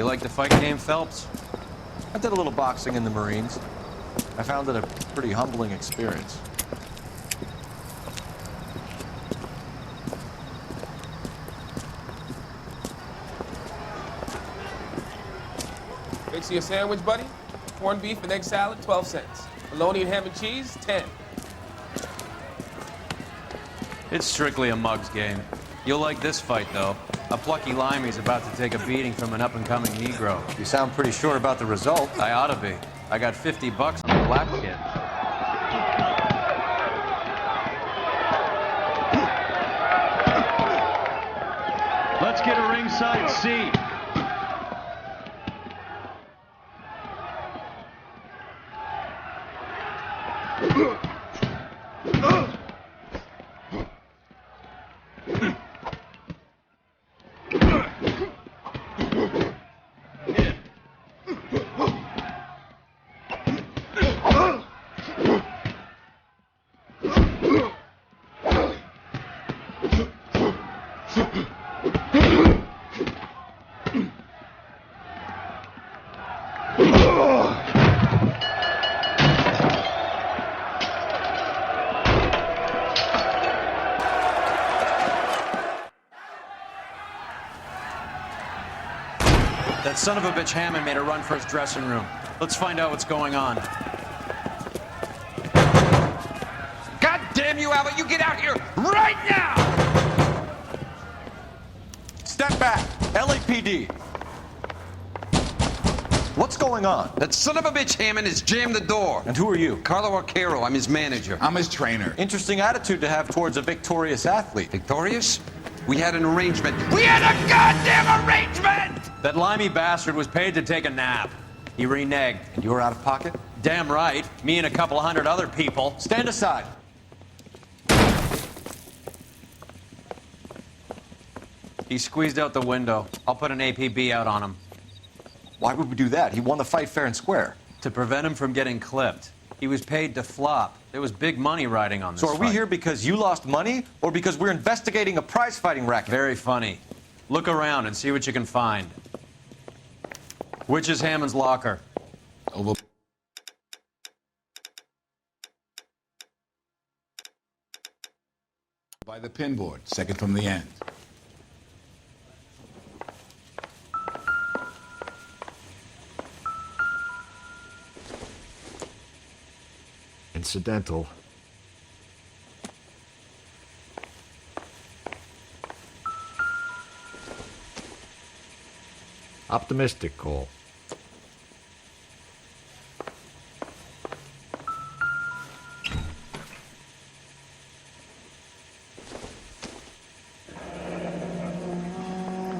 like the fight game, Phelps? I did a little boxing in the Marines. I found it a pretty humbling experience. Fix you a sandwich, buddy? Corned beef and egg salad, 12 cents. Bologna and ham and cheese, 10. It's strictly a mug's game. You'll like this fight, though. A plucky limey's about to take a beating from an up-and-coming Negro. You sound pretty sure about the result. I ought to be. I got $50 on the black kid. Let's get a ringside seat. That son of a bitch Hammond made a run for his dressing room. Let's find out what's going on. God damn you, Albert! You get out here right now! Step back. LAPD. What's going on? That son of a bitch Hammond has jammed the door. And who are you? Carlo Arcaro, I'm his manager. I'm his trainer. Interesting attitude to have towards a victorious athlete. Victorious? We had an arrangement. We had a goddamn arrangement! That limey bastard was paid to take a nap. He reneged. And you were out of pocket? Damn right. Me and a couple hundred other people. Stand aside. He squeezed out the window. I'll put an APB out on him. Why would we do that? He won the fight fair and square. To prevent him from getting clipped. He was paid to flop. There was big money riding on this So are we fight. here because you lost money or because we're investigating a prize-fighting racket? Very funny. Look around and see what you can find. Which is Hammond's locker? Over. By the pinboard, second from the end. Incidental. Optimistic call.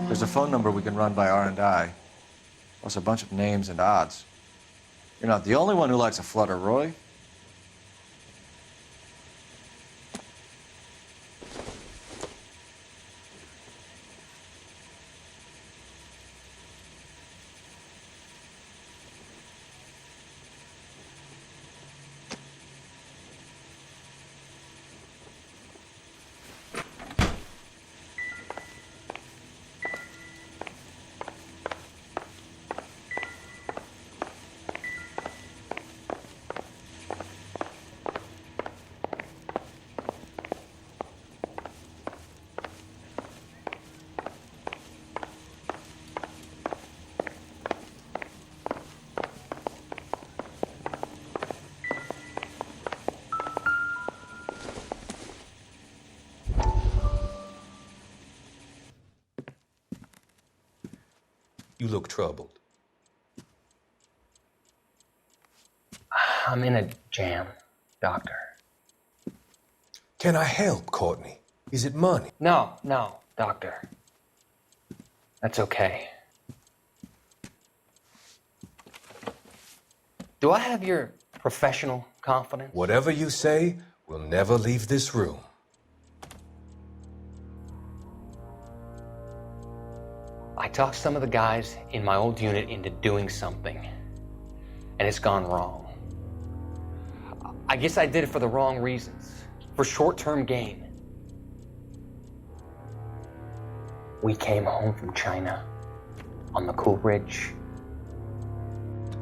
There's a phone number we can run by R&I, plus a bunch of names and odds. You're not the only one who likes a flutter, Roy. You look troubled. I'm in a jam, Doctor. Can I help, Courtney? Is it money? No, Doctor. That's okay. Do I have your professional confidence? Whatever you say, we'll never leave this room. I talked some of the guys in my old unit into doing something, and it's gone wrong. I guess I did it for the wrong reasons, for short-term gain. We came home from China on the Cool Ridge.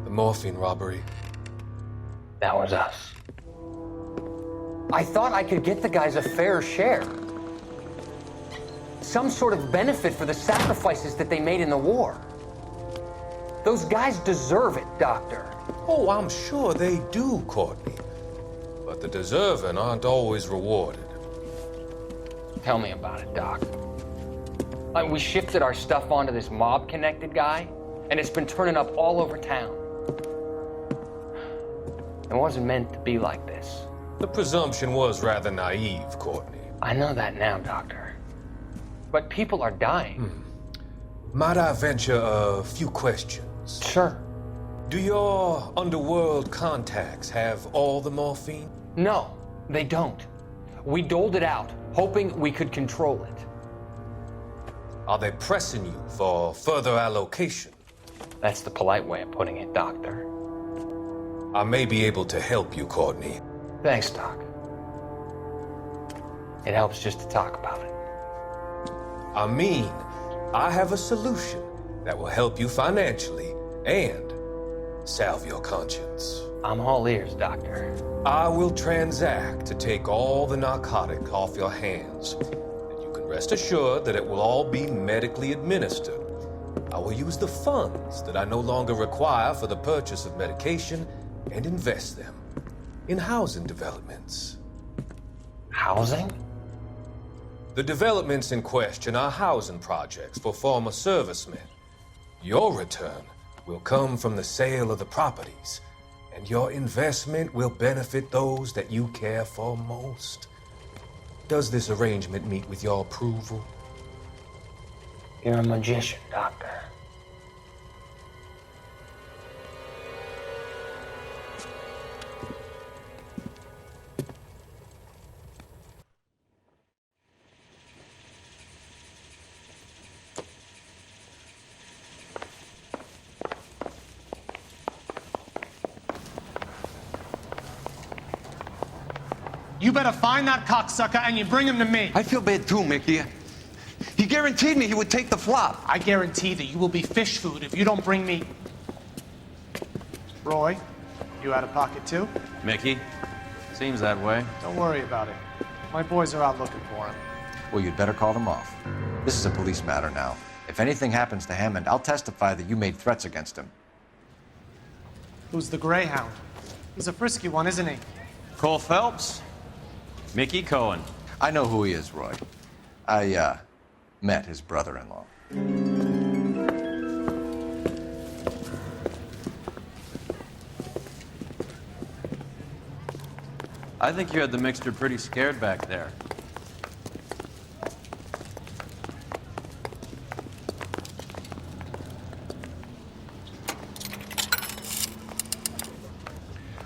The morphine robbery. That was us. I thought I could get the guys a fair share. Some sort of benefit for the sacrifices that they made in the war. Those guys deserve it, Doctor. Oh, I'm sure they do, Courtney. But the deserving aren't always rewarded. Tell me about it, Doc. We shifted our stuff onto this mob-connected guy, and it's been turning up all over town. It wasn't meant to be like this. The presumption was rather naive, Courtney. I know that now, Doctor. But people are dying. Might I venture a few questions? Sure. Do your underworld contacts have all the morphine? No, they don't. We doled it out, hoping we could control it. Are they pressing you for further allocation? That's the polite way of putting it, Doctor. I may be able to help you, Courtney. Thanks, Doc. It helps just to talk about it. I mean, I have a solution that will help you financially and salve your conscience. I'm all ears, Doctor. I will transact to take all the narcotic off your hands. And you can rest assured that it will all be medically administered. I will use the funds that I no longer require for the purchase of medication and invest them in housing developments. Housing? The developments in question are housing projects for former servicemen. Your return will come from the sale of the properties, and your investment will benefit those that you care for most. Does this arrangement meet with your approval? You're a magician, Doctor. You better find that cocksucker and you bring him to me. I feel bad too, Mickey. He guaranteed me he would take the flop. I guarantee that you will be fish food if you don't bring me... Roy, you out of pocket too? Mickey? Seems that way. Don't worry about it. My boys are out looking for him. Well, you'd better call them off. This is a police matter now. If anything happens to Hammond, I'll testify that you made threats against him. Who's the Greyhound? He's a frisky one, isn't he? Cole Phelps? Mickey Cohen. I know who he is, Roy. I, met his brother-in-law. I think you had the mixture pretty scared back there.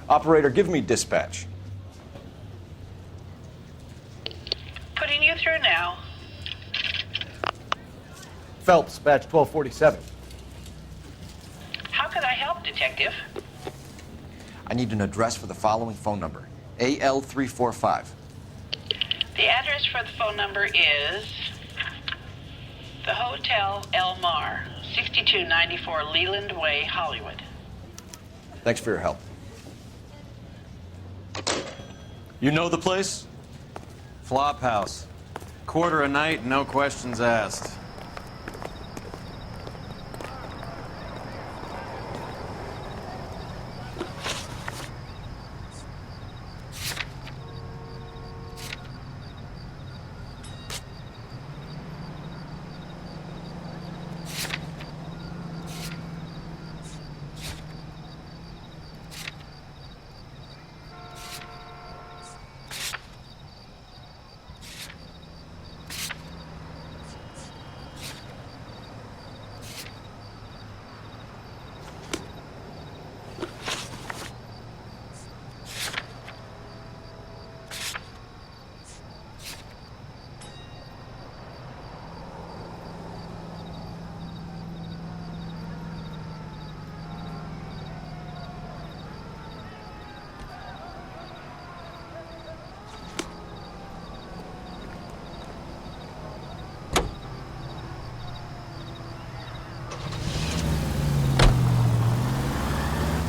Operator, give me dispatch. Putting you through now. Phelps, batch 1247. How could I help, Detective? I need an address for the following phone number. AL345. The address for the phone number is the Hotel El Mar, 6294 Leland Way, Hollywood. Thanks for your help. You know the place? Flop house. Quarter a night, no questions asked.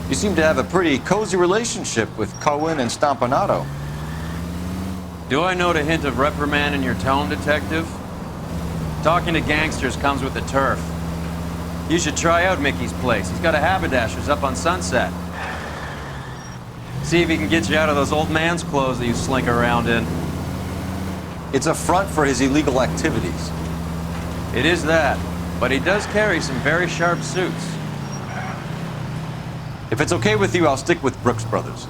You seem to have a pretty cozy relationship with Cohen and Stompanato. Do I note a hint of reprimand in your tone, Detective? Talking to gangsters comes with the turf. You should try out Mickey's place. He's got a haberdasher's up on Sunset. See if he can get you out of those old man's clothes that you slink around in. It's a front for his illegal activities. It is that, but he does carry some very sharp suits. If it's okay with you, I'll stick with Brooks Brothers.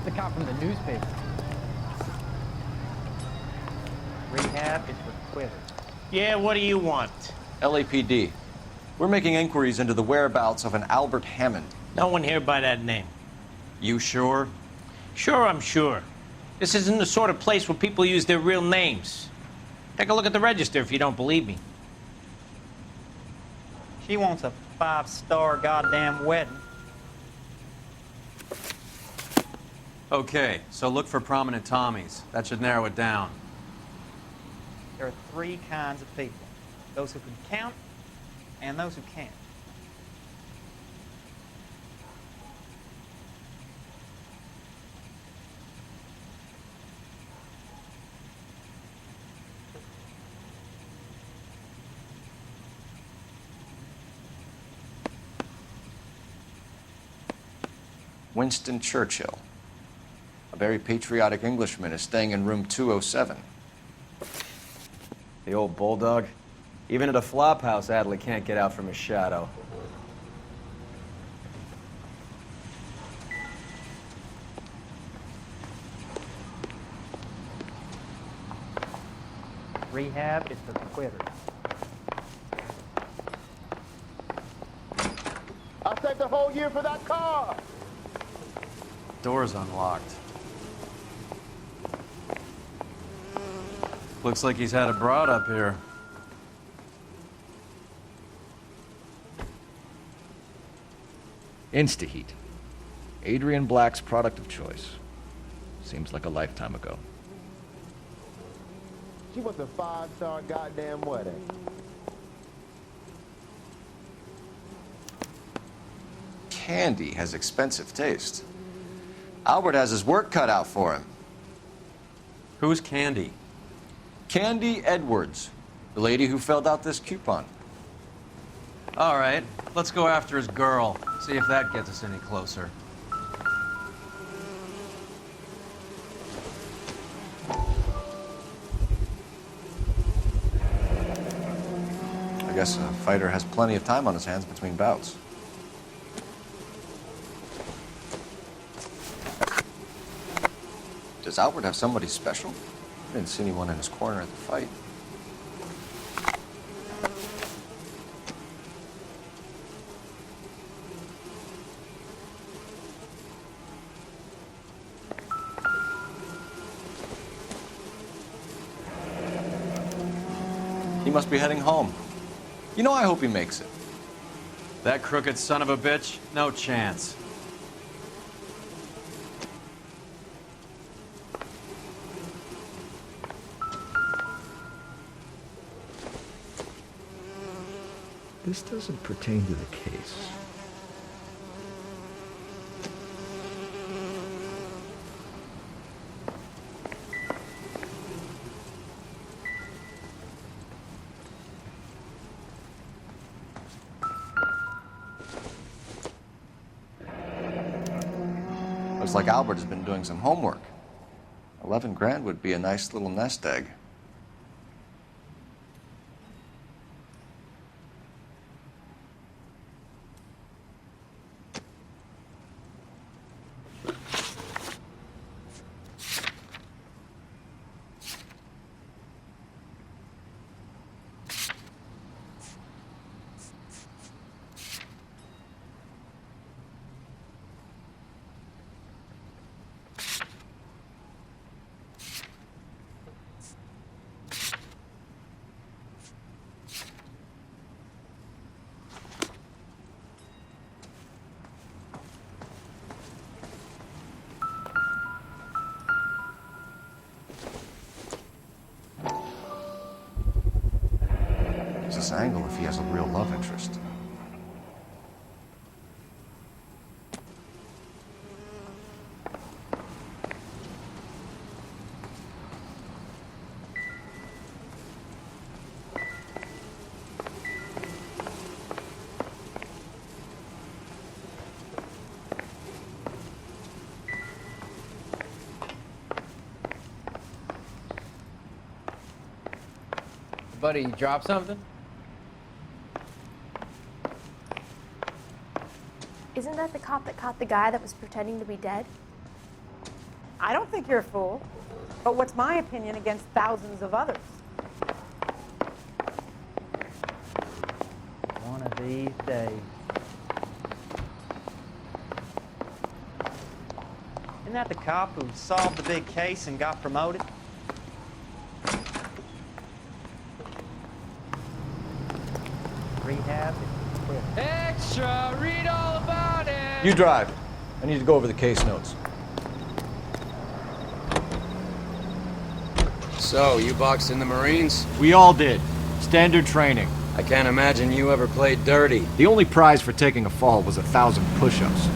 The cop from the newspaper. Rehab is for quitters. Yeah, what do you want? LAPD. We're making inquiries into the whereabouts of an Albert Hammond. No one here by that name. You sure? Sure, I'm sure. This isn't the sort of place where people use their real names. Take a look at the register if you don't believe me. She wants a 5-star goddamn wedding. Okay, so look for prominent Tommies. That should narrow it down. There are 3 kinds of people. Those who can count and those who can't. Winston Churchill. A very patriotic Englishman is staying in room 207. The old bulldog. Even at a flop house, Adley can't get out from his shadow. Rehab is for quitters. I saved the whole year for that car! Door's unlocked. Looks like he's had a broad up here. Instaheat. Adrian Black's product of choice. Seems like a lifetime ago. She wants a 5-star goddamn wedding. Candy has expensive taste. Albert has his work cut out for him. Who's Candy? Candy Edwards, the lady who filled out this coupon. All right, let's go after his girl. See if that gets us any closer. I guess a fighter has plenty of time on his hands between bouts. Does Albert have somebody special? I didn't see anyone in his corner at the fight. He must be heading home. You know, I hope he makes it. That crooked son of a bitch? No chance. This doesn't pertain to the case. Looks like Albert has been doing some homework. 11 grand would be a nice little nest egg. this angle if he has a real love interest. Buddy, you dropped something? Isn't that the cop that caught the guy that was pretending to be dead? I don't think you're a fool. But what's my opinion against thousands of others? One of these days. Isn't that the cop who solved the big case and got promoted? Rehab. Extra! Read all about it! You drive. I need to go over the case notes. So, you boxed in the Marines? We all did. Standard training. I can't imagine you ever played dirty. The only prize for taking a fall was 1,000 push-ups.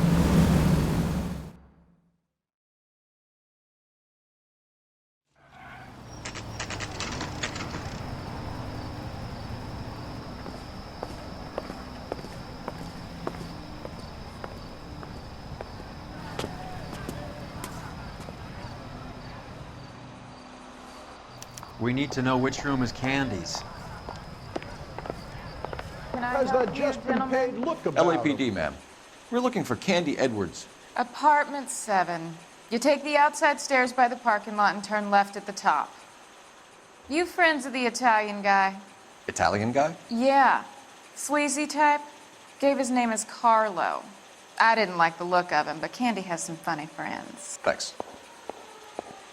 We need to know which room is Candy's. Has that just been paid? Look about LAPD, ma'am. We're looking for Candy Edwards. Apartment 7. You take the outside stairs by the parking lot and turn left at the top. You friends of the Italian guy? Italian guy? Yeah. Sleazy type. Gave his name as Carlo. I didn't like the look of him, but Candy has some funny friends. Thanks.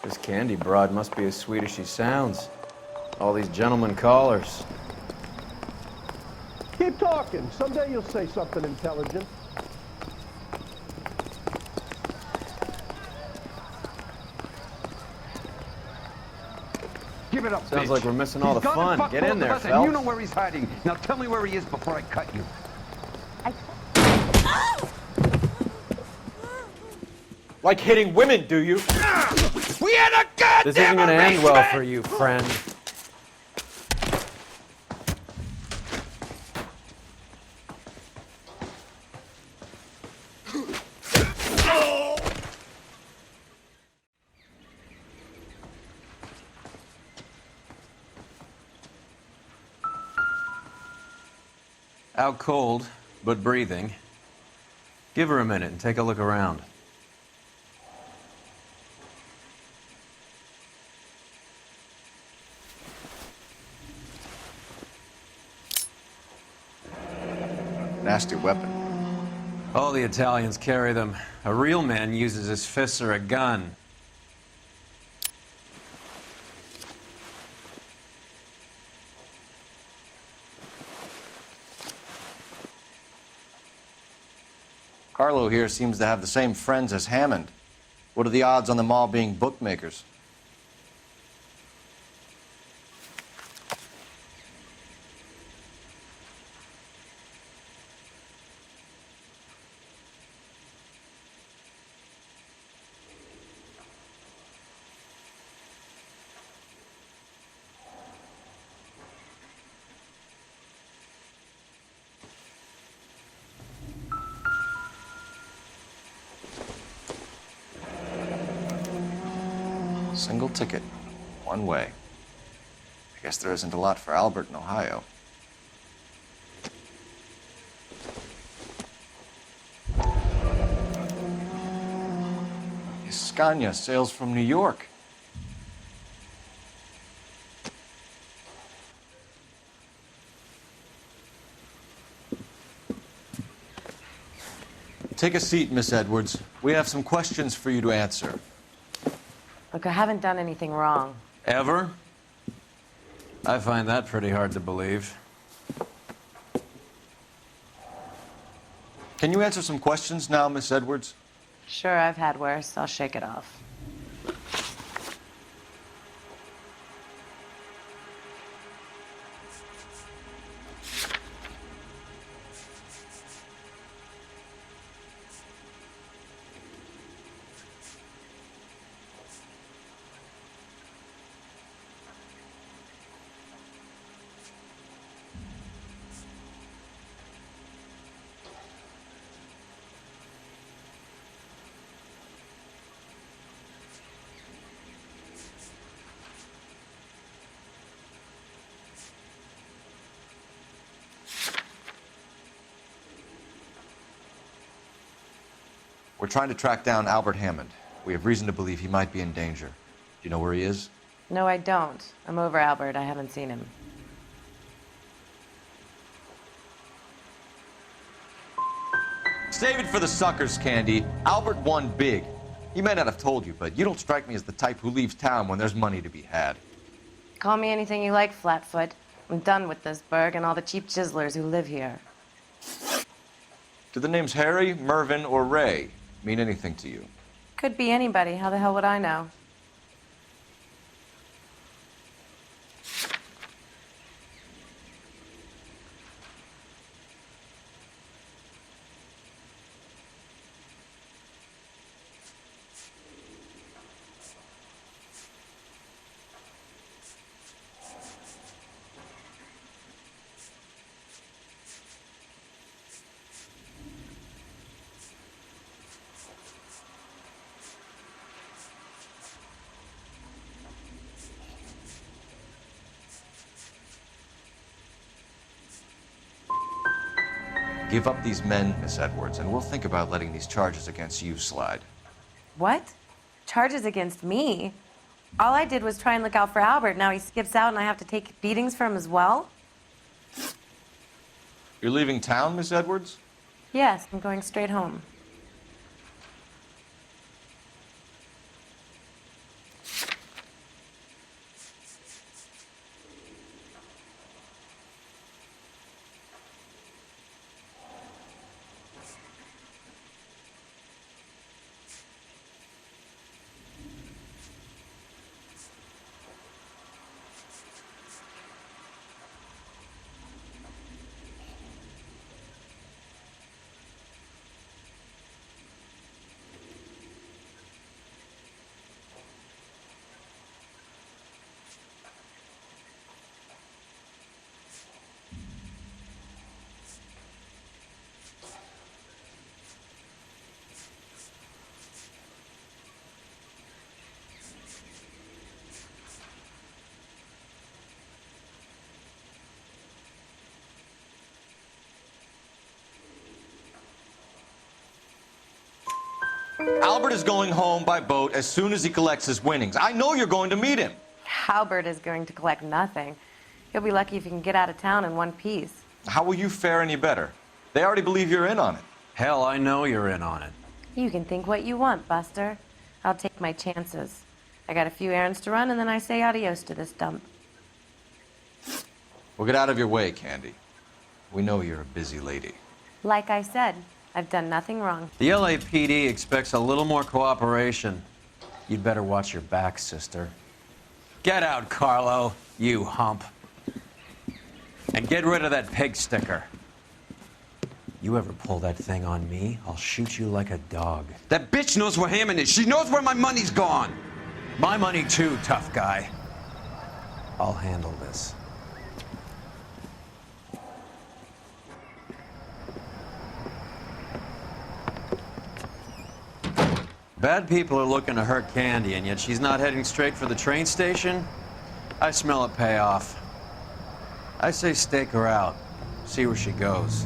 This Candy broad must be as sweet as she sounds. All these gentlemen callers. Keep talking. Someday you'll say something intelligent. Give it up, Sounds bitch. like we're missing all He's the gonna fun. fuck Get both in of there, us, and Phelps. you know where he's hiding. Now tell me where he is before I cut you. Like hitting women, do you? We had a goddamn This isn't gonna end well arrangement! for you, friend. Out cold, but breathing. Give her a minute and take a look around. Nasty weapon. All the Italians carry them. A real man uses his fists or a gun. Carlo here seems to have the same friends as Hammond. What are the odds on them all being bookmakers? Single ticket, one way. I guess there isn't a lot for Albert in Ohio. Scania sails from New York. Take a seat, Miss Edwards. We have some questions for you to answer. Look, I haven't done anything wrong. Ever? I find that pretty hard to believe. Can you answer some questions now, Miss Edwards? Sure, I've had worse. I'll shake it off. We're trying to track down Albert Hammond. We have reason to believe he might be in danger. Do you know where he is? No, I don't. I'm over Albert. I haven't seen him. Save it for the suckers, Candy. Albert won big. He may not have told you, but you don't strike me as the type who leaves town when there's money to be had. Call me anything you like, Flatfoot. I'm done with this burg and all the cheap chiselers who live here. Do the names Harry, Mervyn, or Ray mean anything to you? Could be anybody. How the hell would I know? Give up these men, Miss Edwards, and we'll think about letting these charges against you slide. What? Charges against me? All I did was try and look out for Albert. Now he skips out and I have to take beatings for him as well? You're leaving town, Miss Edwards? Yes, I'm going straight home. Albert is going home by boat as soon as he collects his winnings. I know you're going to meet him. Albert is going to collect nothing. He'll be lucky if he can get out of town in one piece. How will you fare any better? They already believe you're in on it. Hell, I know you're in on it. You can think what you want, Buster. I'll take my chances. I got a few errands to run, and then I say adios to this dump. We'll get out of your way, Candy. We know you're a busy lady. Like I said, I've done nothing wrong. The LAPD expects a little more cooperation. You'd better watch your back, sister. Get out, Carlo, you hump. And get rid of that pig sticker. You ever pull that thing on me, I'll shoot you like a dog. That bitch knows where Hammond is. She knows where my money's gone. My money too, tough guy. I'll handle this. Bad people are looking to hurt Candy, and yet she's not heading straight for the train station? I smell a payoff. I say stake her out. See where she goes.